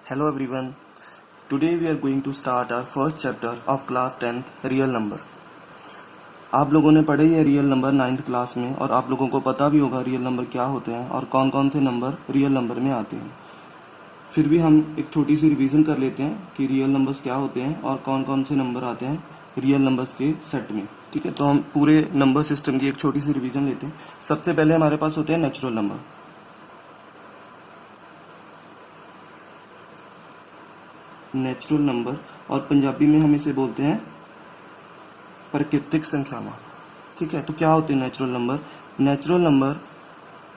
Hello everyone. Today we are going to start our first chapter of class 10th real number. आप लोगों ने पढ़े ये real number 9th class में और आप लोगों को पता भी होगा रियल नंबर क्या होते हैं और कौन कौन से नंबर रियल नंबर में आते हैं। फिर भी हम एक छोटी सी रिवीजन कर लेते हैं कि रियल नंबर्स क्या होते हैं और कौन कौन से नंबर आते हैं रियल नंबर्स के सेट में। ठीक है, तो हम पूरे नंबर सिस्टम की एक छोटी सी रिवीजन लेते हैं। सबसे पहले हमारे पास होते हैं नेचुरल नंबर। नेचुरल नंबर और पंजाबी में हम इसे बोलते हैं प्राकृतिक संख्यावां। ठीक है, तो क्या होते हैं नेचुरल नंबर? नेचुरल नंबर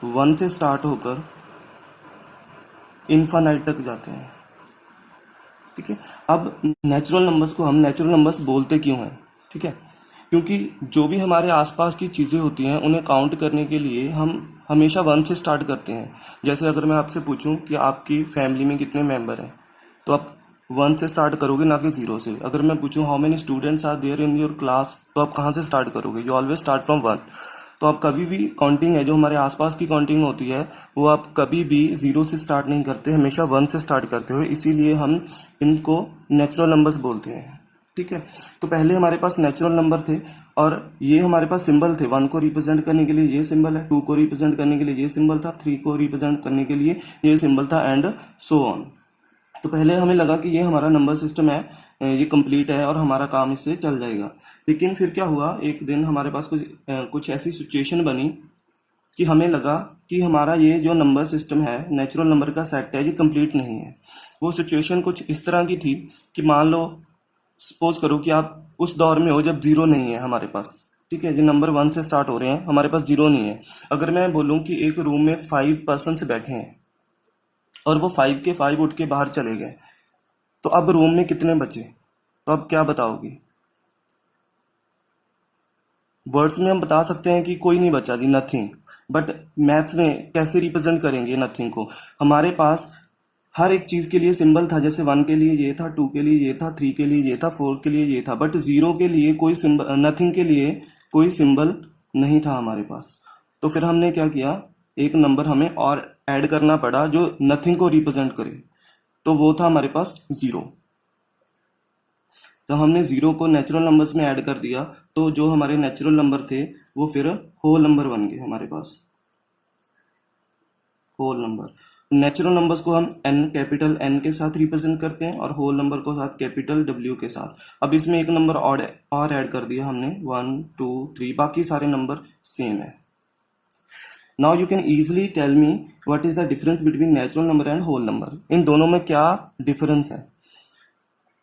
1 से स्टार्ट होकर इन्फानाइट तक जाते हैं। ठीक है, अब नेचुरल नंबर्स को हम नेचुरल नंबर्स बोलते क्यों हैं? ठीक है, क्योंकि जो भी हमारे आसपास की चीज़ें होती हैं उन्हें काउंट करने के लिए हम हमेशा 1 से स्टार्ट करते हैं। जैसे अगर मैं आपसे पूछूं कि आपकी फैमिली में कितने मेंबर हैं, तो आप 1 से स्टार्ट करोगे, ना कि 0 से। अगर मैं पूछूं how many students are there in your class, तो आप कहाँ से स्टार्ट करोगे? You always start from 1। तो आप कभी भी काउंटिंग है जो हमारे आसपास की काउंटिंग होती है वो आप कभी भी 0 से स्टार्ट नहीं करते, हमेशा 1 से स्टार्ट करते हो। इसीलिए हम इनको नेचुरल नंबर्स बोलते हैं। ठीक है, तो पहले हमारे पास नेचुरल नंबर थे और ये हमारे पास सिंबल थे। 1 को रिप्रेजेंट करने के लिए ये सिंबल है, 2 को रिप्रेजेंट करने के लिए ये सिंबल था, 3 को रिप्रेजेंट करने के लिए ये सिंबल था, एंड सो ऑन। तो पहले हमें लगा कि ये हमारा नंबर सिस्टम है, ये कंप्लीट है और हमारा काम इससे चल जाएगा। लेकिन फिर क्या हुआ, एक दिन हमारे पास कुछ ऐसी सिचुएशन बनी कि हमें लगा कि हमारा ये जो नंबर सिस्टम है, नेचुरल नंबर का सेट है, ये कंप्लीट नहीं है। वो सिचुएशन कुछ इस तरह की थी कि मान लो, सपोज करो कि आप उस दौर में हो जब 0 नहीं है हमारे पास। ठीक है, जो नंबर 1 से स्टार्ट हो रहे हैं, हमारे पास 0 नहीं है। अगर मैं बोलूँ कि एक रूम में 5 पर्सन बैठे हैं और वो 5 के 5 उठ के बाहर चले गए, तो अब रूम में कितने बचे? तो अब क्या बताओगे? वर्ड्स में हम बता सकते हैं कि कोई नहीं बचा जी, नथिंग। बट मैथ्स में कैसे रिप्रेजेंट करेंगे नथिंग को? हमारे पास हर एक चीज़ के लिए सिंबल था। जैसे 1 के लिए ये था, 2 के लिए ये था, 3 के लिए ये था, 4 के लिए ये था, बट 0 के लिए कोई सिंबल, नथिंग के लिए कोई सिंबल नहीं था हमारे पास। तो फिर हमने क्या किया, एक नंबर हमें और ऐड करना पड़ा जो नथिंग को रिप्रेजेंट करे, तो वो था हमारे पास 0। तो हमने 0 को नेचुरल नंबर्स में ऐड कर दिया, तो जो हमारे नेचुरल नंबर थे वो फिर होल नंबर बन गए हमारे पास, होल नंबर। नेचुरल नंबर्स को हम n, कैपिटल N के साथ रिप्रेजेंट करते हैं और होल नंबर को साथ कैपिटल W के साथ। अब इसमें एक नंबर और ऐड कर दिया हमने, 1 2 3, बाकी सारे नंबर सेम है। Now you can easily tell me what is the difference between natural number and whole number. इन दोनों में क्या डिफरेंस है?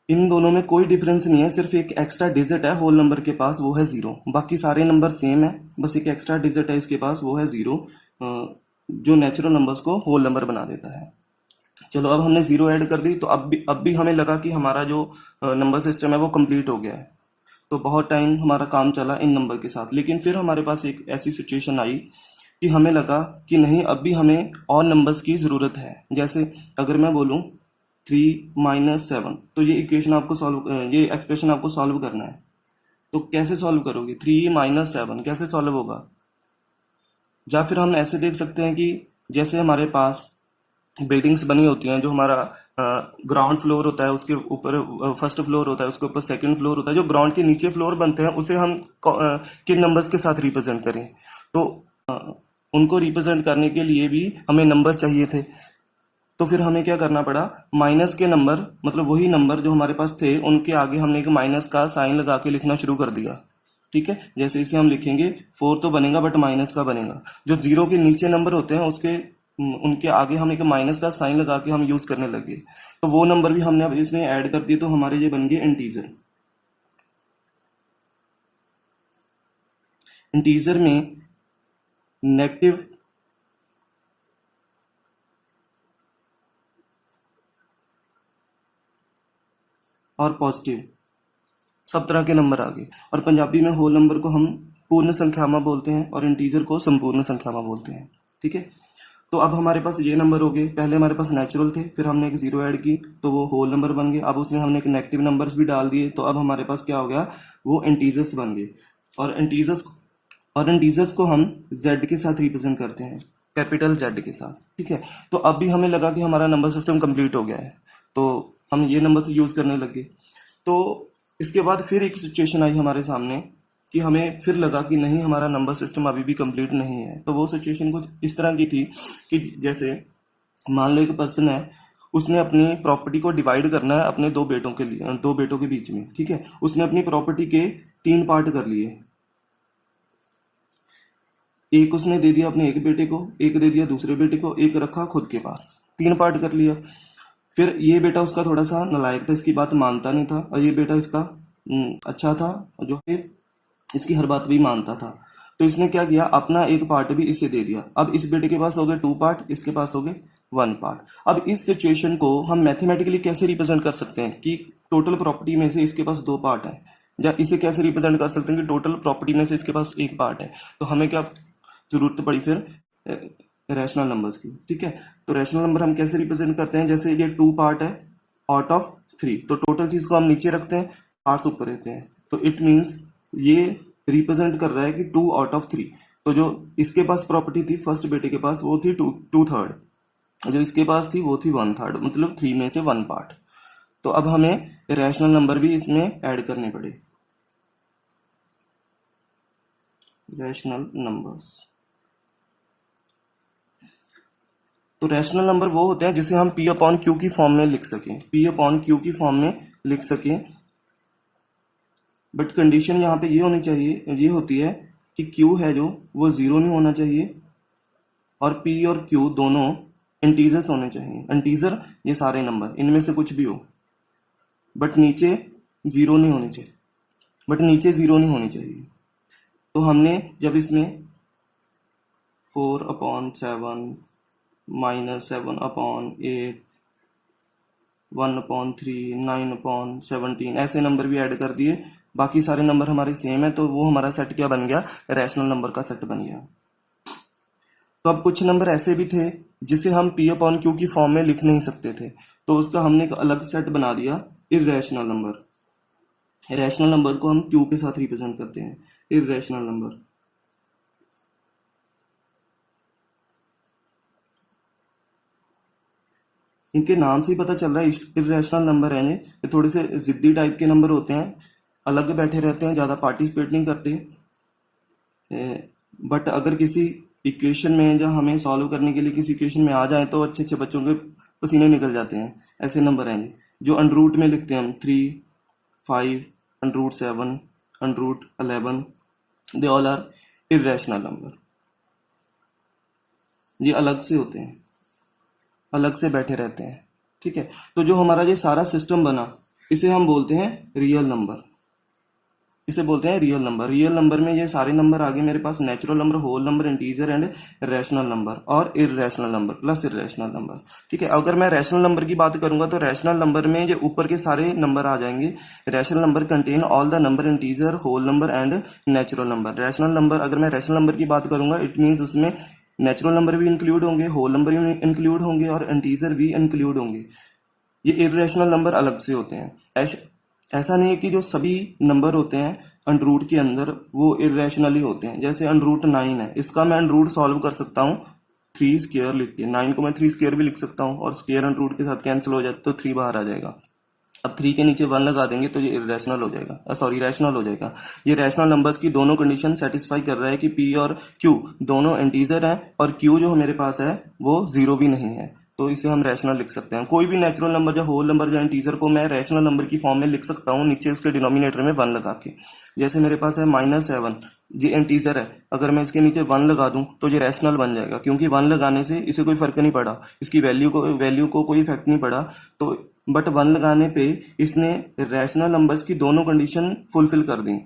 इन दोनों में कोई डिफरेंस नहीं है, सिर्फ एक एक्स्ट्रा डिजिट है होल नंबर के पास, वो है 0। बाकी सारे नंबर सेम है, बस एक एक्स्ट्रा डिजिट है इसके पास, वो है 0, जो नेचुरल नंबर्स को होल नंबर बना देता है। चलो, अब हमने 0 ऐड कर दी, तो अब भी हमें लगा कि हमारा जो नंबर सिस्टम है वो कंप्लीट हो गया है। तो बहुत टाइम हमारा काम चला इन नंबर के साथ। लेकिन फिर हमारे पास एक ऐसी सिचुएशन आई कि हमें लगा कि नहीं, अब भी हमें और नंबर्स की ज़रूरत है। जैसे अगर मैं बोलूँ 3 - 7, तो ये इक्वेशन आपको ये एक्सप्रेशन आपको सॉल्व करना है। तो कैसे सॉल्व करोगे? 3 - 7 कैसे सॉल्व होगा? या फिर हम ऐसे देख सकते हैं कि जैसे हमारे पास बिल्डिंग्स बनी होती हैं, जो हमारा ग्राउंड फ्लोर होता है, उसके ऊपर फर्स्ट फ्लोर होता है, उसके ऊपर सेकंड फ्लोर होता है, जो ग्राउंड के नीचे फ्लोर बनते हैं उसे हम किन नंबर्स के साथ रिप्रेजेंट करें? तो उनको रिप्रेजेंट करने के लिए भी हमें नंबर चाहिए थे। तो फिर हमें क्या करना पड़ा, माइनस के नंबर, मतलब वही नंबर जो हमारे पास थे उनके आगे हमने एक माइनस का साइन लगा के लिखना शुरू कर दिया। ठीक है, जैसे इसे हम लिखेंगे 4 तो बनेगा बट माइनस का बनेगा। जो 0 के नीचे नंबर होते हैं उनके आगे हम एक माइनस का साइन लगा के हम यूज करने लगे। तो वो नंबर भी हमने अब इसमें ऐड कर दिए, तो हमारे ये बन गए इंटीजर। इंटीजर में नेगेटिव और पॉजिटिव सब तरह के नंबर आ गए। और पंजाबी में होल नंबर को हम पूर्ण संख्यावां बोलते हैं और इंटीजर को संपूर्ण संख्यावां बोलते हैं। ठीक है, तो अब हमारे पास ये नंबर हो गए। पहले हमारे पास नेचुरल थे, फिर हमने एक 0 ऐड की तो वो होल नंबर बन गए। अब उसमें हमने एक नेगेटिव नंबर्स भी डाल दिए, तो अब हमारे पास क्या हो गया, वो इंटीजर्स बन गए। और इंटीजर्स को हम z के साथ रिप्रेजेंट करते हैं, कैपिटल Z के साथ। ठीक है, तो अब भी हमें लगा कि हमारा नंबर सिस्टम कंप्लीट हो गया है। तो हम ये नंबर यूज़ करने लगे। तो इसके बाद फिर एक सिचुएशन आई हमारे सामने कि हमें फिर लगा कि नहीं, हमारा नंबर सिस्टम अभी भी कंप्लीट नहीं है। तो वो सिचुएशन कुछ इस तरह की थी कि जैसे मान लो एक पर्सन है, उसने अपनी प्रॉपर्टी को डिवाइड करना है अपने दो बेटों के लिए, दो बेटों के बीच में, ठीक है। उसने अपनी प्रॉपर्टी के 3 पार्ट कर लिए। एक उसने दे दिया अपने एक बेटे को, एक दे दिया दूसरे बेटे को, एक रखा खुद के पास। 3 पार्ट कर लिया। फिर ये बेटा उसका थोड़ा सा नालायक था, इसकी बात मानता नहीं था, और ये बेटा इसका अच्छा था, जो फिर इसकी हर बात भी मानता था। तो इसने क्या किया, अपना एक पार्ट भी इसे दे दिया। अब इस बेटे के पास हो गए 2 पार्ट, इसके पास हो गए 1 पार्ट। अब इस सिचुएशन को हम मैथमेटिकली कैसे रिप्रेजेंट कर सकते हैं कि टोटल प्रॉपर्टी में से इसके पास 2 पार्ट है, या इसे कैसे रिप्रेजेंट कर सकते हैं कि टोटल प्रॉपर्टी में से इसके पास 1 पार्ट है। तो हमें क्या जरूरत पड़ी फिर, रैशनल नंबर्स की, ठीक है। तो रैशनल नंबर हम कैसे रिप्रेजेंट करते हैं, जैसे ये 2 पार्ट है आउट ऑफ 3, तो टोटल चीज को हम नीचे रखते हैं, पार्ट्स ऊपर रहते हैं। तो इट मीन्स ये रिप्रेजेंट कर रहा है कि 2 आउट ऑफ 3। तो जो इसके पास प्रॉपर्टी थी फर्स्ट बेटे के पास, वो थी 2/3, जो इसके पास थी वो थी 1/3, मतलब 3 में से 1 पार्ट। तो अब हमें रैशनल नंबर भी इसमें ऐड करने पड़े, रैशनल नंबर्स। तो रैशनल नंबर वो होते हैं जिसे हम पी अपॉन क्यू की फॉर्म में लिख सकें, पी अपॉन क्यू की फॉर्म में लिख सकें। बट कंडीशन यहाँ पे ये होनी चाहिए, ये होती है कि क्यू है जो वो ज़ीरो नहीं होना चाहिए, और पी और क्यू दोनों इंटीजर्स होने चाहिए। इंटीजर ये सारे नंबर, इनमें से कुछ भी हो, बट नीचे ज़ीरो नहीं होनी चाहिए, बट नीचे ज़ीरो नहीं होनी चाहिए। तो हमने जब इसमें 4/7 -7/8 1/3 9/17 ऐसे नंबर भी ऐड कर दिए, बाकी सारे नंबर हमारे सेम है, तो वो हमारा सेट क्या बन गया, रैशनल नंबर का सेट बन गया। तो अब कुछ नंबर ऐसे भी थे जिसे हम पी अपॉन क्यू की फॉर्म में लिख नहीं सकते थे, तो उसका हमने एक अलग सेट बना दिया, इर्रेशनल नंबर। रैशनल नंबर को हम क्यू के साथ रिप्रेजेंट करते हैं, इर्रेशनल नंबर। इनके नाम से ही पता चल रहा है इर्रेशनल नंबर है ये थोड़े से जिद्दी टाइप के नंबर होते हैं, अलग बैठे रहते हैं, ज़्यादा पार्टिसिपेट नहीं करते। बट अगर किसी इक्वेशन में, जब हमें सॉल्व करने के लिए किसी इक्वेशन में आ जाए, तो अच्छे अच्छे बच्चों के पसीने निकल जाते हैं। ऐसे नंबर हैं जो अंडरूट में लिखते हैं हम, 3, 5, √7, √11, they all are irrational number. ये अलग से होते हैं, अलग से बैठे रहते हैं, ठीक है। तो जो हमारा ये सारा सिस्टम बना, इसे हम बोलते हैं रियल नंबर, इसे बोलते हैं रियल नंबर। रियल नंबर में ये सारे नंबर आ गए मेरे पास, natural number, whole number, integer and rational number, और irrational number plus irrational number, ठीक है। अगर मैं रैशनल नंबर की बात करूंगा तो रैशनल नंबर में ये ऊपर के सारे नंबर आ जाएंगे। Rational number contain all the number, integer, whole number and natural number. Rational number, अगर मैं रैशनल नंबर की बात करूंगा, इट मीन्स उसमें नेचुरल नंबर भी इंक्लूड होंगे, होल नंबर भी इंक्लूड होंगे, और इंटीजर भी इंक्लूड होंगे। ये इर्रेशनल नंबर अलग से होते हैं। ऐसा नहीं है कि जो सभी नंबर होते हैं अंडरूट के अंदर वो इर्रेशनल ही होते हैं। जैसे √9 है, इसका मैं अंडरूट सॉल्व कर सकता हूँ 3 स्क्वायर लिख के, 9 को मैं 3 स्क्वायर भी लिख सकता हूँ, और स्क्वायर अंडरूट के साथ कैंसिल हो जाता, तो 3 बाहर आ जाएगा। अब 3 के नीचे 1 लगा देंगे तो ये इरेशनल हो जाएगा, सॉरी रैशनल हो जाएगा। ये रैशनल नंबर्स की दोनों कंडीशन सेटिस्फाई कर रहा है कि पी और क्यू दोनों इंटीजर हैं, और क्यू जो मेरे पास है वो ज़ीरो भी नहीं है, तो इसे हम रैशनल लिख सकते हैं। कोई भी नेचुरल नंबर या होल नंबर या इंटीजर को मैं रैशनल नंबर की फॉर्म में लिख सकता हूँ, नीचे उसके डिनोमिनेटर में 1 लगा के। जैसे मेरे पास है -7, ये इंटीजर है, अगर मैं इसके नीचे 1 लगा दूं तो ये रैशनल बन जाएगा, क्योंकि 1 लगाने से इसे कोई फर्क नहीं पड़ा, इसकी वैल्यू को कोई इफेक्ट नहीं पड़ा। तो बट 1 लगाने पे इसने रैशनल नंबर्स की दोनों कंडीशन फुलफिल कर दी।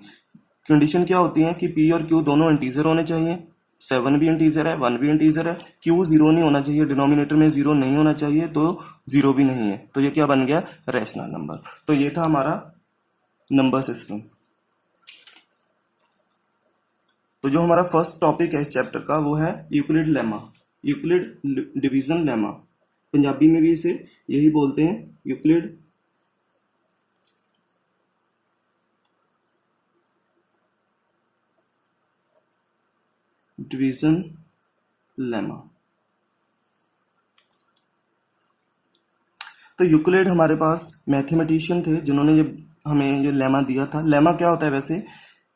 कंडीशन क्या होती है कि पी और क्यू दोनों इंटीजर होने चाहिए, 7 भी इंटीजर है, 1 भी इंटीजर है, क्यू जीरो नहीं होना चाहिए, डिनोमिनेटर में जीरो नहीं होना चाहिए, तो जीरो भी नहीं है, तो ये क्या बन गया, रैशनल नंबर। तो ये था हमारा नंबर सिस्टम। तो जो हमारा फर्स्ट टॉपिक है इस चैप्टर का वो है Euclid lemma, Euclid division lemma. Punjabi में भी इसे यही बोलते हैं, यूक्लिड डिवीजन लेमा। तो यूक्लिड हमारे पास मैथमेटिशियन थे जिन्होंने ये हमें ये लेमा दिया था। लेमा क्या होता है वैसे?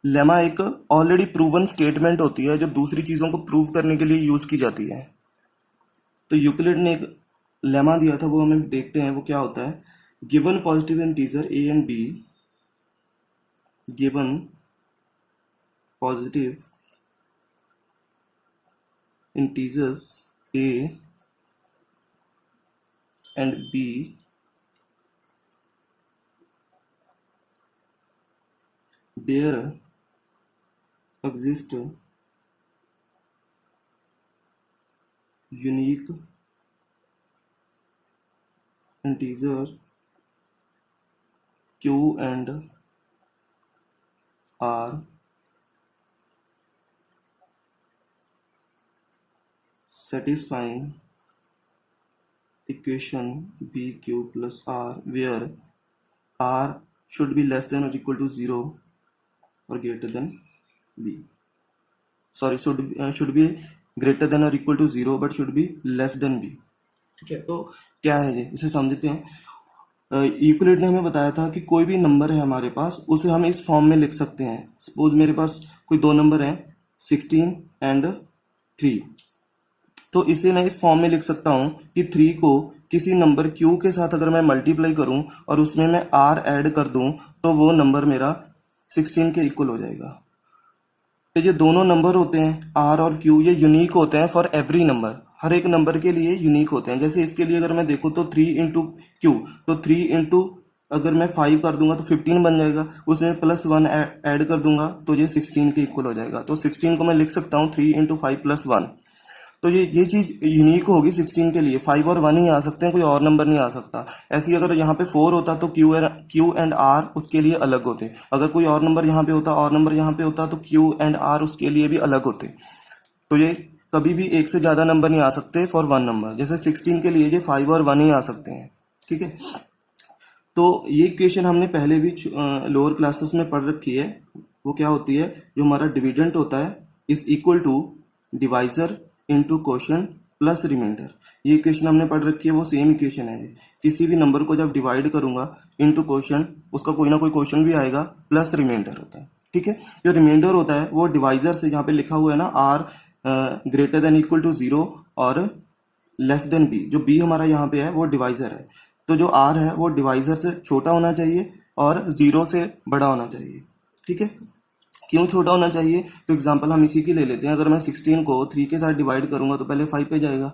लेमा एक ऑलरेडी प्रूवन स्टेटमेंट होती है जो दूसरी चीज़ों को प्रूव करने के लिए यूज़ की जाती है। तो यूक्लिड ने एक लेमा दिया था, वो हमें देखते हैं वो क्या होता है। Given positive integer A and B, given positive integers a and b there exist unique integer q and r satisfying equation bq plus r where r should be less than or equal to 0 or greater than b. Sorry, should be greater than or equal to 0 but should be less than b. ठीक है, तो क्या है ये, इसे समझते हैं। Euclid ने हमें बताया था कि कोई भी नंबर है हमारे पास उसे हम इस फॉर्म में लिख सकते हैं। सपोज मेरे पास कोई दो नंबर हैं 16 एंड 3, तो इसे मैं इस फॉर्म में लिख सकता हूँ कि 3 को किसी नंबर q के साथ अगर मैं मल्टीप्लाई करूँ और उसमें मैं r ऐड कर दूँ तो वो नंबर मेरा 16 के इक्वल हो जाएगा। तो ये दोनों नंबर होते हैं r और q, ये यूनिक होते हैं फॉर एवरी नंबर, हर एक नंबर के लिए यूनिक होते हैं। जैसे इसके लिए अगर मैं देखूँ तो 3 इंटू क्यू, तो 3 इंटू अगर मैं 5 कर दूंगा तो 15 बन जाएगा, उसमें प्लस 1 ऐड कर दूंगा तो ये 16 के इक्वल हो जाएगा। तो 16 को मैं लिख सकता हूँ 3 इंटू 5 प्लस 1। तो ये चीज़ यूनिक होगी 16 के लिए, 5 और 1 ही आ सकते हैं, कोई और नंबर नहीं आ सकता। ऐसे ही अगर यहाँ पे 4 होता तो क्यू एंड आर उसके लिए अलग होते। अगर कोई और नंबर यहाँ पे होता, और नंबर यहाँ पे होता तो क्यू एंड आर उसके लिए भी अलग होते। तो ये कभी भी एक से ज़्यादा नंबर नहीं आ सकते फॉर वन नंबर। जैसे 16 के लिए ये 5 और 1 ही आ सकते हैं। ठीक है, तो ये इक्वेशन हमने पहले भी लोअर क्लासेस में पढ़ रखी है। वो क्या होती है, जो हमारा डिविडेंट होता है is equal to divisor into quotient plus remainder. ये इक्वेशन हमने पढ़ रखी है, वो सेम इक्वेशन है। किसी भी नंबर को जब डिवाइड करूंगा इंटू क्वोशिएंट, उसका कोई ना कोई क्वोशिएंट भी आएगा, प्लस रिमाइंडर होता है। ठीक है, जो रिमाइंडर होता है वो डिवाइजर से, यहाँ पे लिखा हुआ है ना R greater than equal to 0 और लेस देन बी, जो बी हमारा यहाँ पे है वो डिवाइजर है। तो जो आर है वो डिवाइजर से छोटा होना चाहिए और 0 से बड़ा होना चाहिए। ठीक है, क्यों छोटा होना चाहिए, तो एग्जांपल हम इसी की ले लेते हैं। अगर मैं 16 को 3 के साथ डिवाइड करूंगा तो पहले 5 पे जाएगा,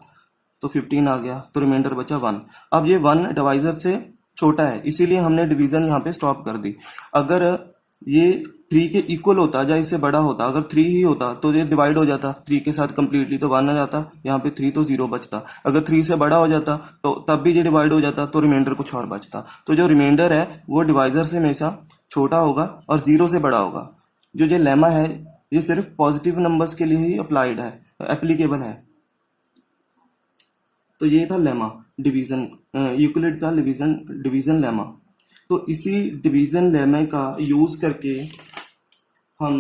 तो 15 आ गया, तो रिमाइंडर बचा 1। अब ये 1 डिवाइजर से छोटा है, इसीलिए हमने डिवीजन यहाँ पे स्टॉप कर दी। अगर ये 3 के इक्वल होता या इससे बड़ा होता, अगर 3 ही होता तो ये डिवाइड हो जाता 3 के साथ कम्प्लीटली, तो 1 आ जाता, यहाँ पे 3 तो 0 बचता। अगर 3 से बड़ा हो जाता तो तब भी ये डिवाइड हो जाता, तो रिमाइंडर कुछ और बचता। तो जो रिमाइंडर है वो डिवाइजर से हमेशा छोटा होगा और 0 से बड़ा होगा। जो ये लेमा है ये सिर्फ पॉजिटिव नंबर्स के लिए ही अप्लाइड है, एप्लीकेबल है। तो ये था लेमा, डिवीजन, यूक्लिड का डिवीजन लेमा। तो इसी डिवीजन लेमा का यूज करके हम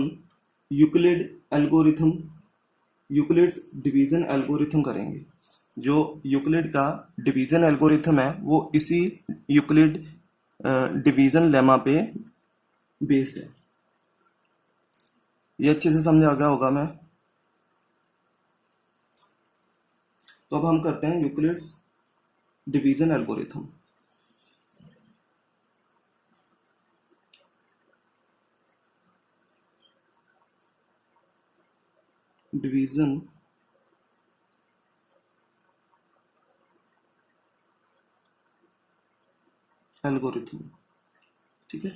यूक्लिड्स डिवीजन एल्गोरिथम करेंगे। जो यूक्लिड का डिवीजन एल्गोरिथम है वो इसी यूक्लिड डिवीजन लेमा पे बेस्ड है। ये अच्छे से समझा गया होगा मैं। तो अब हम करते हैं Euclid's division algorithm. Division algorithm, ठीक है।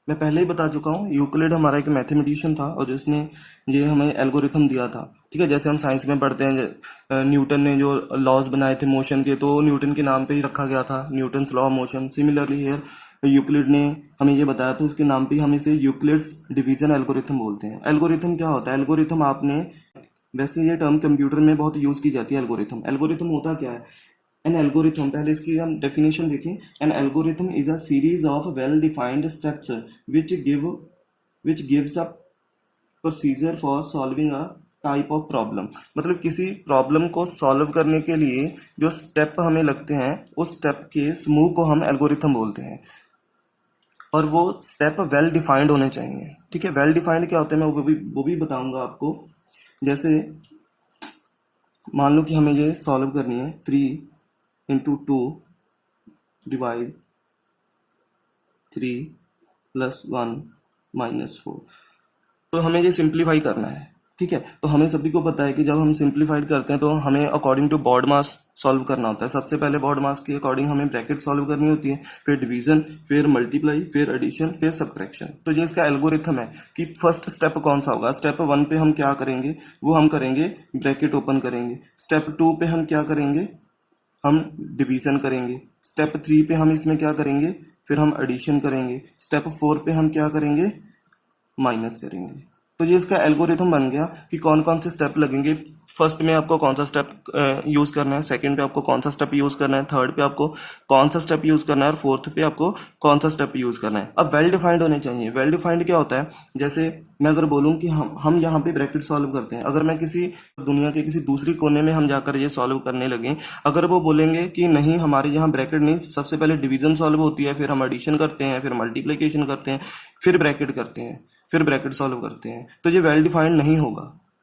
मैं पहले ही बता चुका हूँ, यूक्लिड हमारा एक मैथमेटिशियन था और जिसने ये हमें एल्गोरिथम दिया था। ठीक है, जैसे हम साइंस में पढ़ते हैं न्यूटन ने जो लॉज बनाए थे मोशन के, तो न्यूटन के नाम पे ही रखा गया था, Newton's law of motion. Similarly here Euclid ने हमें ये बताया तो इसके नाम पे हम इसे यूक्लिड्स डिवीजन एल्गोरिथम बोलते हैं। एल्गोरिथम क्या होता है, एल्गोरिथम आपने, वैसे ये टर्म कंप्यूटर में बहुत यूज की जाती है। एल्गोरिथम होता क्या है, एन एल्गोरिथम, पहले इसकी हम डेफिनेशन देखें। An algorithm is a series of well defined steps which gives a procedure for solving a type of problem, मतलब किसी प्रॉब्लम को सॉल्व करने के लिए जो स्टेप हमें लगते हैं उस स्टेप के समूह को हम एल्गोरिथम बोलते हैं, और वो स्टेप वेल डिफाइंड होने चाहिए। ठीक है, वेल डिफाइंड क्या होते हैं मैं वो भी बताऊंगा आपको। जैसे मान लो कि हमें ये सॉल्व करनी है, 3 × 2 डिवाइड 3 + 1 - 4, तो हमें ये सिंप्लीफाई करना है। ठीक है, तो हमें सभी को पता है कि जब हम सिंप्लीफाइड करते हैं तो हमें according to BODMAS solve करना होता है। सबसे पहले बॉड मास के अकॉर्डिंग हमें ब्रैकेट सॉल्व करनी होती है, फिर डिवीजन, फिर मल्टीप्लाई, फिर एडिशन, फिर सब्ट्रैक्शन। तो ये इसका एल्गोरिथम है कि फर्स्ट स्टेप कौन सा होगा। स्टेप 1 पे हम क्या करेंगे, वो हम करेंगे ब्रैकेट ओपन करेंगे। स्टेप 2 पे हम क्या करेंगे, हम डिवीजन करेंगे। स्टेप 3 पे हम इसमें क्या करेंगे, फिर हम एडिशन करेंगे। स्टेप 4 पे हम क्या करेंगे, माइनस करेंगे। तो ये इसका एल्गोरिथम बन गया कि कौन कौन से स्टेप लगेंगे। फर्स्ट में आपको कौन सा स्टेप यूज़ करना है, सेकंड पे आपको कौन सा स्टेप यूज़ करना है, थर्ड पे आपको कौन सा स्टेप यूज़ करना है, और फोर्थ पे आपको कौन सा स्टेप यूज़ करना है। अब वेल डिफाइंड होने चाहिए। वेल डिफाइंड क्या होता है, जैसे मैं अगर बोलूँ कि हम यहाँ पे ब्रैकेट सॉल्व करते हैं, अगर मैं किसी दुनिया के किसी दूसरी कोने में हम जाकर ये सॉल्व करने लगे, अगर वो बोलेंगे कि नहीं हमारे यहाँ ब्रैकेट नहीं, सबसे पहले डिवीजन सॉल्व होती है, फिर हम एडिशन करते हैं, फिर मल्टीप्लिकेशन करते हैं, फिर ब्रैकेट करते हैं, फिर ब्रैकेट सॉल्व करते हैं, तो ये वेल डिफाइंड नहीं होगा।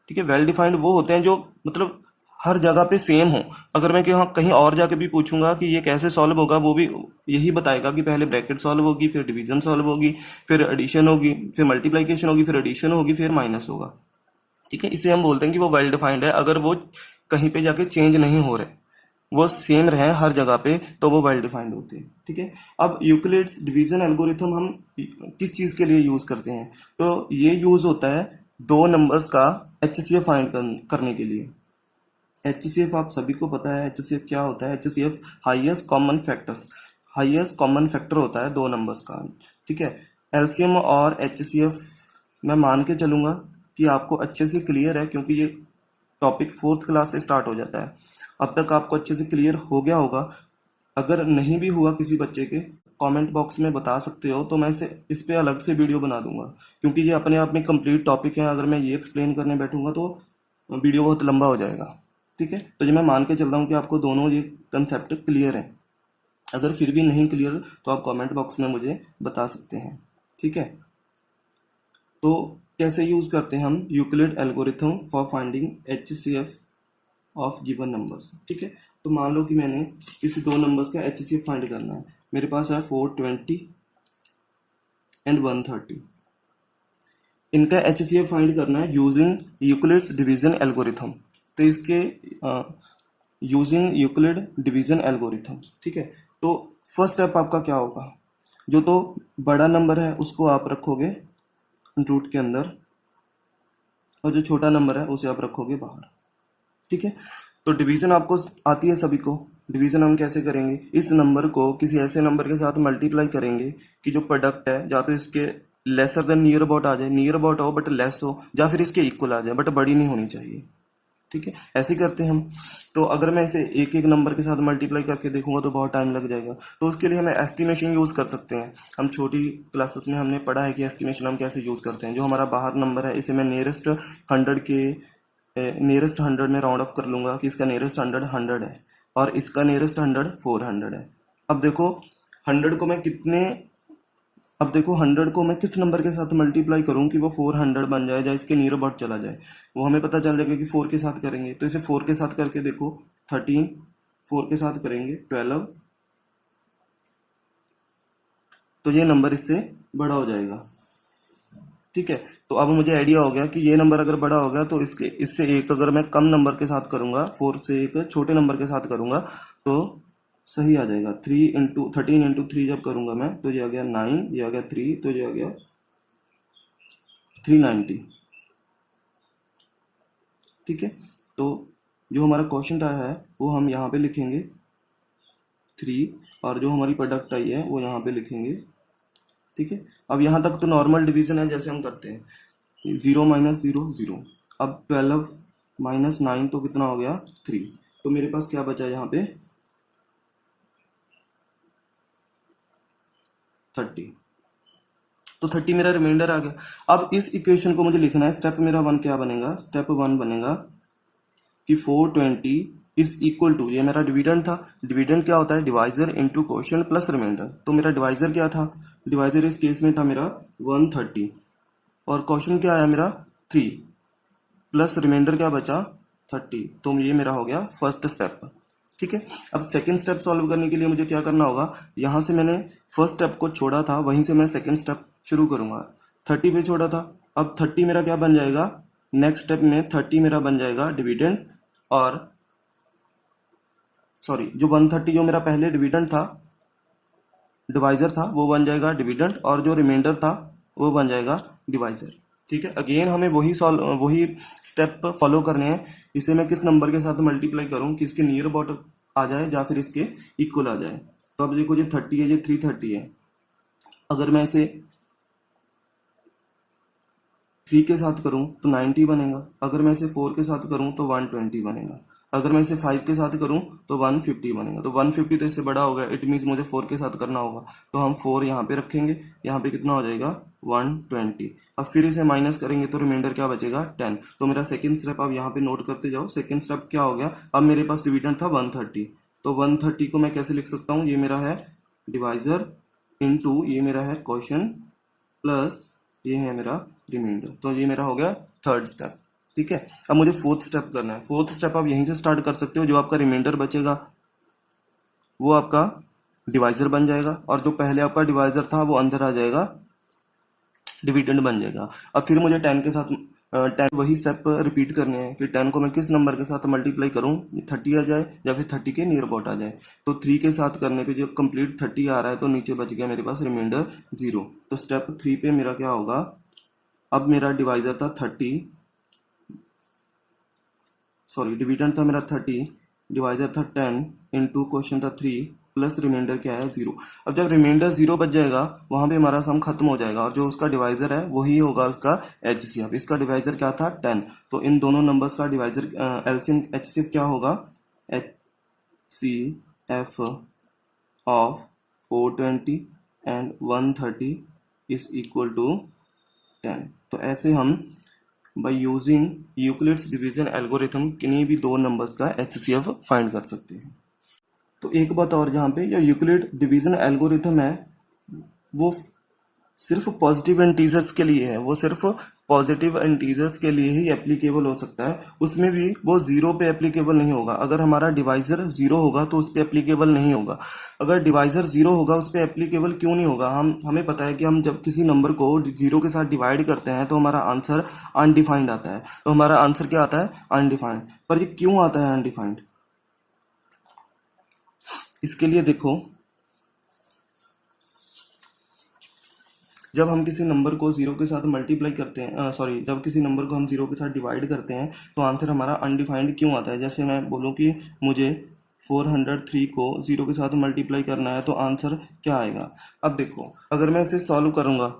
ठीक है, वेल डिफाइंड वो होते हैं जो मतलब हर जगह पे सेम हो। अगर मैं कहीं और जाके भी पूछूंगा कि ये कैसे सॉल्व होगा, वो भी यही बताएगा कि पहले ब्रैकेट सॉल्व होगी, फिर डिवीजन सॉल्व होगी, फिर एडिशन होगी, फिर मल्टीप्लिकेशन होगी, फिर एडिशन होगी, फिर माइनस होगा। ठीक है, इसे हम बोलते हैं कि वो वेल डिफाइंड है। अगर वो कहीं पे जाके चेंज नहीं हो रहे, वो सेम रहे हर जगह पे, तो वो वेल डिफाइंड होते हैं। ठीक है, अब यूक्लिड्स डिवीजन एल्गोरिथम हम किस चीज के लिए यूज करते हैं, तो ये यूज होता है दो नंबर्स का HCF फाइंड करने के लिए। HCF आप सभी को पता है, HCF क्या होता है। HCF highest common factors, highest common factor होता है दो नंबर्स का। ठीक है, LCM और HCF मैं मान के चलूंगा कि आपको अच्छे से क्लियर है, क्योंकि ये टॉपिक 4th क्लास से स्टार्ट हो जाता है। अब तक आपको अच्छे से क्लियर हो गया होगा। अगर नहीं भी हुआ किसी बच्चे के, कमेंट बॉक्स में बता सकते हो, तो मैं इस पे अलग से वीडियो बना दूंगा, क्योंकि ये अपने आप में कंप्लीट टॉपिक है। अगर मैं ये एक्सप्लेन करने बैठूंगा तो वीडियो बहुत लंबा हो जाएगा। ठीक है, तो ये मैं मान के चल रहा हूँ कि आपको दोनों ये कंसेप्ट क्लियर है। अगर फिर भी नहीं क्लियर तो आप कमेंट बॉक्स में मुझे बता सकते हैं। ठीक है, तो कैसे यूज करते हैं हम Euclid algorithm for finding HCF of given numbers. ठीक है, तो मान लो कि मैंने किसी दो नंबर्स का HCF फाइंड करना है। मेरे पास है 420 एंड 130। इनका HCF फाइंड करना है यूजिंग यूक्लिड्स डिवीजन एल्गोरिथम। तो इसके यूजिंग यूक्लिड डिवीजन एल्गोरिथम। ठीक है, तो फर्स्ट स्टेप आपका क्या होगा, जो तो बड़ा नंबर है उसको आप रखोगे रूट के अंदर, और जो छोटा नंबर है उसे आप रखोगे बाहर। ठीक है, तो डिवीजन आपको आती है सभी को। डिवीजन हम कैसे करेंगे, इस नंबर को किसी ऐसे नंबर के साथ मल्टीप्लाई करेंगे कि जो प्रोडक्ट है या तो इसके लेसर देन नियर अबाउट आ जाए, नियर अबाउट हो बट लेस हो, या फिर इसके इक्वल आ जाए बट बड़ी नहीं होनी चाहिए। ठीक है, ऐसे करते हैं हम। तो अगर मैं इसे एक एक नंबर के साथ मल्टीप्लाई करके देखूंगा तो बहुत टाइम लग जाएगा। तो उसके लिए हमें एस्टिमेशन यूज कर सकते हैं। हम छोटी क्लासेस में हमने पढ़ा है कि एस्टिमेशन हम कैसे यूज करते हैं। जो हमारा बाहर नंबर है इसे मैं नियरेस्ट 100 के नियरेस्ट 100 में राउंड ऑफ कर लूंगा कि इसका नियरेस्ट 100 है, और इसका नियरेस्ट 400 है। अब देखो 100 को मैं कितने, अब देखो 100 को मैं किस नंबर के साथ मल्टीप्लाई करूं कि वो 400 बन जाए, या इसके नियर अबाउट चला जाए। वो हमें पता चल जाएगा कि 4 के साथ करेंगे, तो इसे 4 के साथ करके देखो 13, 4 के साथ करेंगे 12, तो ये नंबर इससे बड़ा हो जाएगा। ठीक है, तो अब मुझे आइडिया हो गया कि ये नंबर अगर बड़ा हो गया तो इससे एक अगर मैं कम नंबर के साथ करूंगा, 4 से एक छोटे नंबर के साथ करूंगा तो सही आ जाएगा। 13 × 3 जब करूंगा मैं तो ये आ गया 9, ये आ गया 3, तो ये आ गया 390। ठीक है, तो जो हमारा क्वेश्चन आया है वो हम यहाँ पे लिखेंगे 3, और जो हमारी प्रोडक्ट आई है वो यहाँ पे लिखेंगे। ठीक है, अब यहाँ तक तो नॉर्मल डिवीजन है जैसे हम करते हैं, 0 - 0 0। अब 12 - 9 तो कितना हो गया 3, तो मेरे पास क्या बचा यहाँ पे 30। तो 30 मेरा रिमाइंडर आ गया। अब इस इक्वेशन को मुझे लिखना है, स्टेप मेरा वन क्या बनेगा, स्टेप वन बनेगा कि 420 इज इक्वल टू, ये मेरा डिविडेंड था, डिविडेंड क्या होता है, divisor into quotient plus remainder. तो मेरा डिवाइजर क्या था, डिवाइजर इस केस में था मेरा 130 और क्वोशिएंट क्या आया मेरा 3 प्लस रिमाइंडर क्या बचा 30। तो ये मेरा हो गया फर्स्ट स्टेप। ठीक है, अब सेकंड स्टेप सॉल्व करने के लिए मुझे क्या करना होगा, यहाँ से मैंने फर्स्ट स्टेप को छोड़ा था, वहीं से मैं सेकंड स्टेप शुरू करूंगा। 30 पे छोड़ा था, अब 30 मेरा क्या बन जाएगा, नेक्स्ट स्टेप में 30 मेरा बन जाएगा डिविडेंड, और सॉरी जो 130 जो मेरा पहले डिविडेंड था, डिवाइजर था, वो बन जाएगा डिविडेंड, और जो रिमाइंडर था वो बन जाएगा डिवाइजर। ठीक है, अगेन हमें वही स्टेप फॉलो करने हैं। इसे मैं किस नंबर के साथ मल्टीप्लाई करूं कि इसके नियर अबाउट आ जाए या फिर इसके इक्वल आ जाए। तो अब देखो ये 30 है, ये 330 है, अगर मैं इसे 3 के साथ करूं तो 90 बनेगा, अगर मैं इसे 4 के साथ करूं तो 120 बनेगा, अगर मैं इसे 5 के साथ करूं तो 150 बनेगा। तो 150 तो इससे बड़ा होगा, इट मीन्स मुझे 4 के साथ करना होगा, तो हम 4 यहाँ पे रखेंगे, यहाँ पे कितना हो जाएगा 120। अब फिर इसे माइनस करेंगे तो रिमाइंडर क्या बचेगा 10। तो मेरा सेकंड स्टेप आप यहाँ पे नोट करते जाओ, सेकंड स्टेप क्या हो गया, अब मेरे पास डिविडेंड था 130, तो 130 को मैं कैसे लिख सकता हूँ, ये मेरा है डिवाइजर इनटू ये मेरा है क्वोशिएंट प्लस ये है मेरा रिमाइंडर। तो ये मेरा हो गया थर्ड स्टेप। ठीक है, अब मुझे फोर्थ स्टेप करना है। फोर्थ स्टेप आप यहीं से स्टार्ट कर सकते हो, जो आपका रिमाइंडर बचेगा वो आपका डिवाइजर बन जाएगा, और जो पहले आपका डिवाइजर था वो अंदर आ जाएगा, डिविडेंड बन जाएगा। अब फिर मुझे 10 के साथ 10 वही स्टेप रिपीट करने हैं कि 10 को मैं किस नंबर के साथ मल्टीप्लाई करूं, 30 आ जाए या फिर 30 के नियर अबाउट आ जाए। तो 3 के साथ करने पे जो कंप्लीट 30 आ रहा है, तो नीचे बच गया मेरे पास रिमाइंडर 0। तो स्टेप 3 पे मेरा क्या होगा, अब मेरा डिवाइजर था 30, सॉरी डिविडेंड था मेरा 30, डिवाइजर था 10 इंटू क्वेश्चन था 3 प्लस रिमाइंडर क्या है 0। अब जब रिमाइंडर 0 बच जाएगा वहां पे हमारा सम खत्म हो जाएगा, और जो उसका डिवाइजर है वही होगा उसका एचसीएफ। इसका डिवाइजर क्या था 10, तो इन दोनों नंबर्स का डिवाइजर एलसीएम एचसीएफ क्या होगा, HCF of 420 and 130 is equal to 10। तो ऐसे हम by using Euclid's division algorithm किन्हीं भी दो नंबर्स का एचसीएफ फाइंड कर सकते हैं। तो एक बात और, जहाँ पे जो यूक्लिड डिवीजन एल्गोरिथम है वो सिर्फ पॉजिटिव इंटीजर्स के लिए है, वो सिर्फ पॉजिटिव इंटीजर्स के लिए ही एप्लीकेबल हो सकता है, उसमें भी वो 0 पे एप्लीकेबल नहीं होगा। अगर हमारा डिवाइजर 0 होगा तो उस पर एप्लीकेबल नहीं होगा। अगर डिवाइजर 0 होगा उस पर एप्लीकेबल क्यों नहीं होगा, हमें पता है कि हम जब किसी नंबर को 0 के साथ डिवाइड करते हैं तो हमारा आंसर अनडिफाइंड आता है। तो हमारा आंसर क्या आता है, अनडिफाइंड। पर ये क्यों आता है अनडिफाइंड, इसके लिए देखो, जब हम किसी नंबर को 0 के साथ मल्टीप्लाई करते हैं, सॉरी जब किसी नंबर को हम 0 के साथ डिवाइड करते हैं तो आंसर हमारा अनडिफाइंड क्यों आता है। जैसे मैं बोलूँ कि मुझे 403 को 0 के साथ मल्टीप्लाई करना है, तो आंसर क्या आएगा। अब देखो, अगर मैं इसे सॉल्व करूँगा,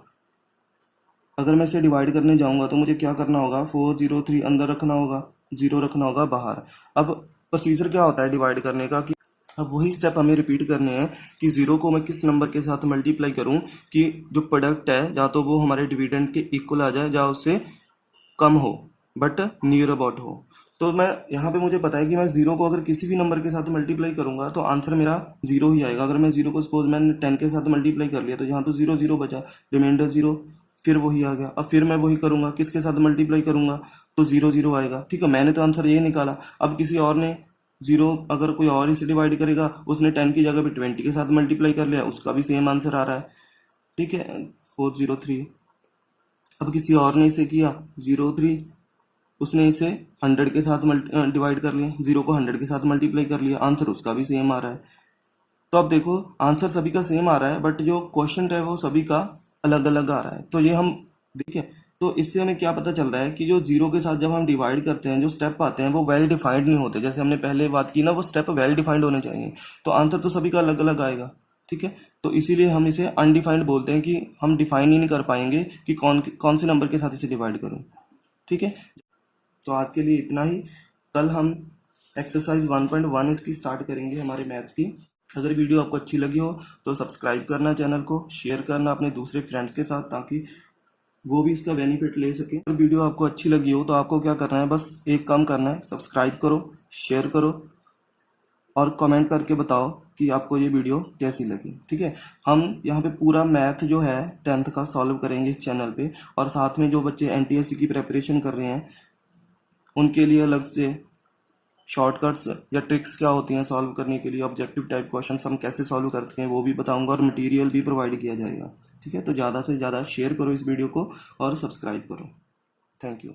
अगर मैं इसे डिवाइड करने जाऊँगा तो मुझे क्या करना होगा, 403 अंदर रखना होगा, 0 रखना होगा बाहर। अब प्रोसीजर क्या होता है डिवाइड करने का, कि अब वही स्टेप हमें रिपीट करने हैं कि 0 को मैं किस नंबर के साथ मल्टीप्लाई करूं कि जो प्रोडक्ट है या तो वो हमारे डिविडेंड के इक्वल आ जाए या उससे कम हो बट नियर अबाउट हो। तो मैं यहाँ पे मुझे पता है कि मैं 0 को अगर किसी भी नंबर के साथ मल्टीप्लाई करूंगा तो आंसर मेरा 0 ही आएगा। अगर मैं 0 को सपोज मैंने 10 के साथ मल्टीप्लाई कर लिया तो यहाँ तो 0 0 बचा, रिमाइंडर 0, फिर वही आ गया। अब फिर मैं वही करूंगा, किसके साथ मल्टीप्लाई करूंगा तो 0 0 आएगा। ठीक है, मैंने तो आंसर यही निकाला। अब किसी और ने 0 अगर कोई और इसे डिवाइड करेगा, उसने 10 की जगह पे 20 के साथ मल्टीप्लाई कर लिया, उसका भी सेम आंसर आ रहा है। ठीक है, 403। अब किसी और ने इसे किया 03, उसने इसे 100 के साथ डिवाइड कर लिया, 0 को 100 के साथ मल्टीप्लाई कर लिया, आंसर उसका भी सेम आ रहा है। तो अब देखो आंसर सभी का सेम आ रहा है बट जो क्वेश्चन है वो सभी का अलग अलग आ रहा है। तो ये हम देखिए, तो इससे हमें क्या पता चल रहा है कि जो 0 के साथ जब हम डिवाइड करते हैं जो स्टेप आते हैं वो वेल डिफाइंड नहीं होते। जैसे हमने पहले बात की ना, वो स्टेप वेल डिफाइंड होने चाहिए, तो आंसर तो सभी का अलग अलग आएगा। ठीक है, तो इसीलिए हम इसे अनडिफाइंड बोलते हैं कि हम डिफाइन ही नहीं कर पाएंगे कि कौन कौन से नंबर के साथ इसे डिवाइड करूं। ठीक है, तो आज के लिए इतना ही। कल हम एक्सरसाइज 1.1 इसकी स्टार्ट करेंगे हमारे मैथ्स की। अगर वीडियो आपको अच्छी लगी हो तो सब्सक्राइब करना चैनल को, शेयर करना अपने दूसरे फ्रेंड्स के साथ ताकि वो भी इसका बेनिफिट ले सके। अगर वीडियो आपको अच्छी लगी हो तो आपको क्या करना है, बस एक काम करना है, सब्सक्राइब करो, शेयर करो और कमेंट करके बताओ कि आपको ये वीडियो कैसी लगी। ठीक है, हम यहाँ पे पूरा मैथ जो है 10th का सॉल्व करेंगे इस चैनल पे, और साथ में जो बच्चे एनटीएससी की प्रिपरेशन कर रहे हैं उनके लिए अलग से शॉर्टकट्स या ट्रिक्स क्या होती हैं सॉल्व करने के लिए, ऑब्जेक्टिव टाइप क्वेश्चंस हम कैसे सॉल्व करते हैं वो भी बताऊंगा, और मटेरियल भी प्रोवाइड किया जाएगा। ठीक है, तो ज़्यादा से ज़्यादा शेयर करो इस वीडियो को और सब्सक्राइब करो। Thank you.